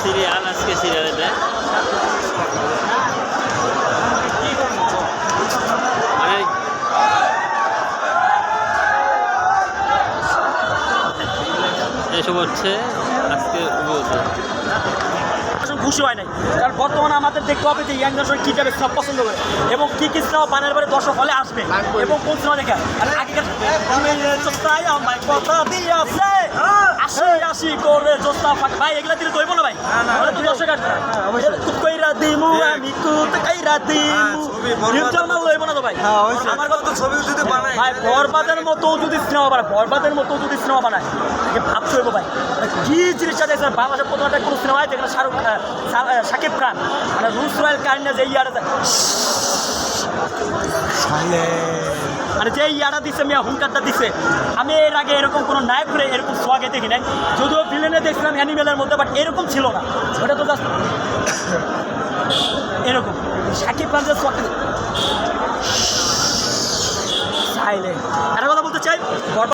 Serial আজকে সিরিয়ালেতে মানে এসব হচ্ছে আজকে খুশি হয় নাই, কারণ বর্তমানে আমাদের দেখতে হবে যে ইয়াং জেনারেশন কী যাবে সিনেমা পছন্দ করে এবং কী কী সিনেমা বানের বারে দর্শক হলে আসবে এবং কোন সিনেমা দেখে আগেকার কথা দিয়ে আসে আশি আশি করে জোস্তা ফাঁক ভাই এগুলা দিলে দইব না ভাই দর্শক কইরা দিমু আমি কুত কইরা দিমু নিউট্রাল মাল লইব না তো ভাই আমার কথা তো ছবি যদি বানায় ভাই বরবাদের মতো যদি সিনেমা বানায় ভাবতে হইব ভাই কি জিনিসটা দেখছেন বাংলাদেশের প্রথম একটা কোনো সিনেমায় যেখানে শাকিব খান মানে রুলস রয়্যাল কাইন্ডা যে ইয়াটা মানে যে ইয়াটা দিচ্ছে মিয়া হুঙ্কারটা দিচ্ছে আমি এর আগে এরকম কোনো নায়ক করে এরকম সোয়াগে দেখি নাই, যদিও ভিলেনে দেখছিলাম অ্যানিমেলের মধ্যে, বাট এরকম ছিল না। ওটা তো জাস্ট এরকম শাকিব খান যে সোয়াগটা সাইলেন্ট